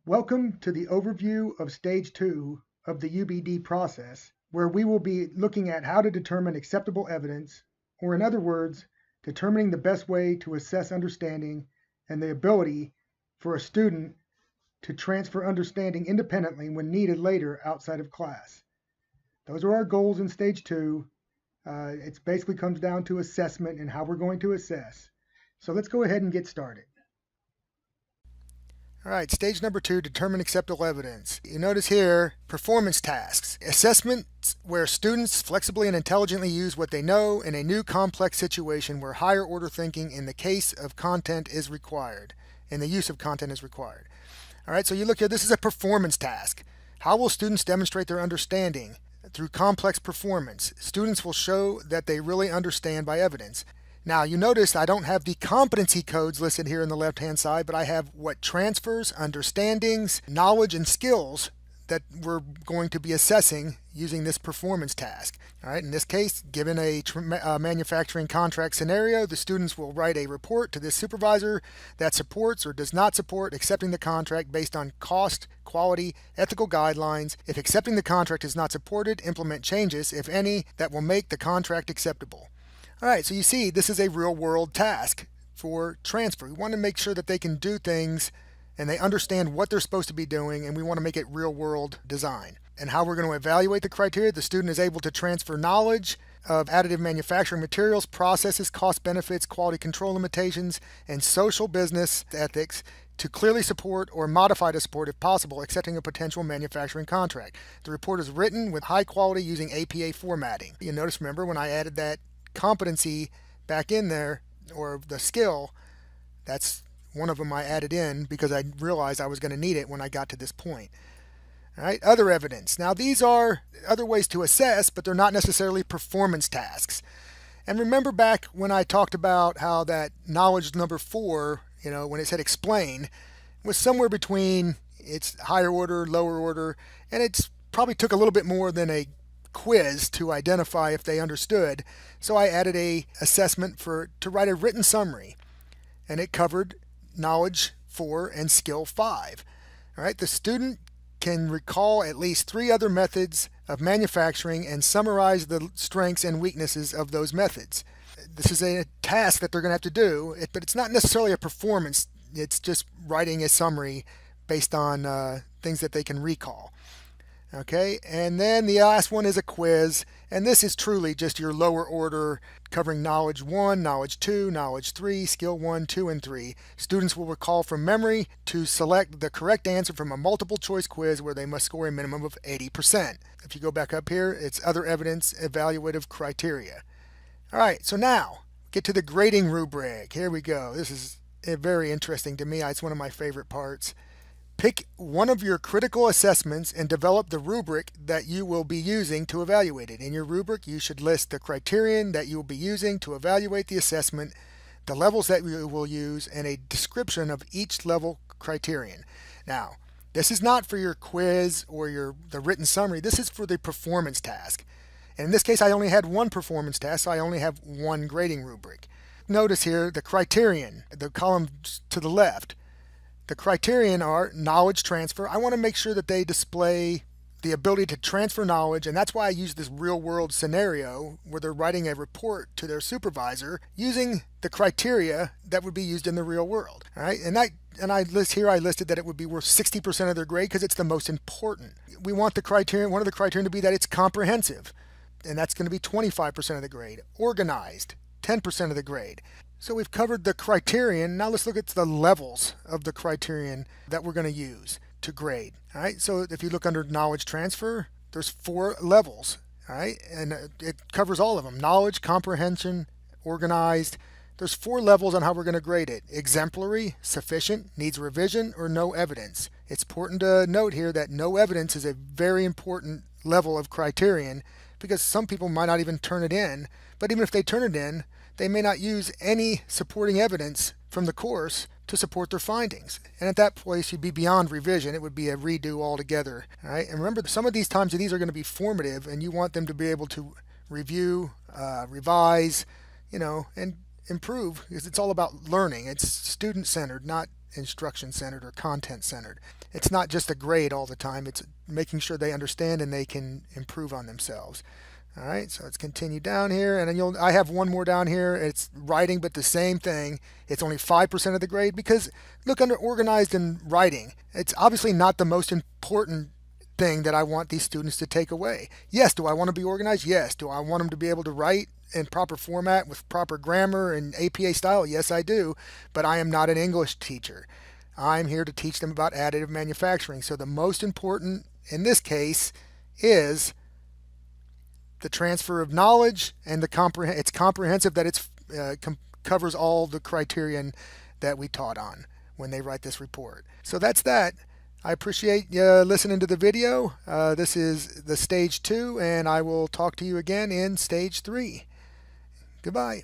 Welcome to the overview of Stage 2 of the UbD process, where we will be looking at how to determine acceptable evidence, or in other words, determining the best way to assess understanding and the ability for a student to transfer understanding independently when needed later outside of class. Those are our goals in Stage 2. It basically comes down to assessment and how we're going to assess. So let's go ahead and get started. All right, stage number 2, determine acceptable evidence. You notice here, performance tasks. Assessments where students flexibly and intelligently use what they know in a new complex situation where higher order thinking in the case of content is required, and the use of content is required. All right, so you look here, this is a performance task. How will students demonstrate their understanding? Through complex performance. Students will show that they really understand by evidence. Now, you notice I don't have the competency codes listed here on the left-hand side, but I have what transfers, understandings, knowledge, and skills that we're going to be assessing using this performance task. All right, in this case, given a manufacturing contract scenario, the students will write a report to this supervisor that supports or does not support accepting the contract based on cost, quality, ethical guidelines. If accepting the contract is not supported, implement changes, if any, that will make the contract acceptable. All right, so you see, this is a real-world task for transfer. We want to make sure that they can do things and they understand what they're supposed to be doing, and we want to make it real-world design. And how we're going to evaluate the criteria, the student is able to transfer knowledge of additive manufacturing materials, processes, cost benefits, quality control limitations, and social business ethics to clearly support or modify to support, if possible, accepting a potential manufacturing contract. The report is written with high quality using APA formatting. You notice, remember, when I added that competency back in there, or the skill, that's one of them I added in because I realized I was going to need it when I got to this point. All right, other evidence. Now these are other ways to assess, but they're not necessarily performance tasks. And remember back when I talked about how that knowledge number 4, when it said explain, was somewhere between it's higher order, lower order, and it's probably took a little bit more than a quiz to identify if they understood. So I added a assessment to write a written summary, and it covered knowledge 4 and skill 5. All right, the student can recall at least 3 other methods of manufacturing and summarize the strengths and weaknesses of those methods. This is a task that they're going to have to do, but it's not necessarily a performance. It's just writing a summary based on things that they can recall. Okay, and then the last one is a quiz, and this is truly just your lower order, covering knowledge 1, knowledge 2, knowledge 3, skill 1, 2, and 3. Students will recall from memory to select the correct answer from a multiple choice quiz where they must score a minimum of 80%. If you go back up here, it's other evidence evaluative criteria. All right, so now get to the grading rubric. Here we go. This is very interesting to me. It's one of my favorite parts. Pick one of your critical assessments and develop the rubric that you will be using to evaluate it. In your rubric, you should list the criterion that you will be using to evaluate the assessment, the levels that you will use, and a description of each level criterion. Now, this is not for your quiz or the written summary. This is for the performance task. And in this case, I only had one performance task, so I only have one grading rubric. Notice here the criterion, the column to the left. The criterion are knowledge transfer. I want to make sure that they display the ability to transfer knowledge, and that's why I use this real-world scenario where they're writing a report to their supervisor using the criteria that would be used in the real world. All right, and I listed that it would be worth 60% of their grade because it's the most important. We want the criterion, one of the criterion to be that it's comprehensive, and that's going to be 25% of the grade. Organized, 10% of the grade. So we've covered the criterion. Now let's look at the levels of the criterion that we're going to use to grade. All right, so if you look under knowledge transfer, there's 4 levels. All right, and it covers all of them: knowledge, comprehension, organized. There's 4 levels on how we're going to grade it: exemplary, sufficient, needs revision, or no evidence. It's important to note here that no evidence is a very important level of criterion because some people might not even turn it in, but even if they turn it in, they may not use any supporting evidence from the course to support their findings. And at that place, you'd be beyond revision. It would be a redo altogether. All right? And remember, some of these times these are going to be formative, and you want them to be able to review, revise, and improve, because it's all about learning. It's student-centered, not instruction centered or content centered. It's not just a grade all the time, it's making sure they understand and they can improve on themselves. All right, so let's continue down here, and then I have one more down here. It's writing, but the same thing. It's only 5% of the grade because look, under organized and writing, it's obviously not the most important thing that I want these students to take away. Yes, do I want to be organized? Yes. Do I want them to be able to write in proper format with proper grammar and APA style? Yes, I do, but I am not an English teacher. I'm here to teach them about additive manufacturing. So the most important in this case is the transfer of knowledge, and it's comprehensive, that it covers all the criterion that we taught on when they write this report. So that's that. I appreciate you listening to the video. This is the Stage 2, and I will talk to you again in Stage 3. Goodbye.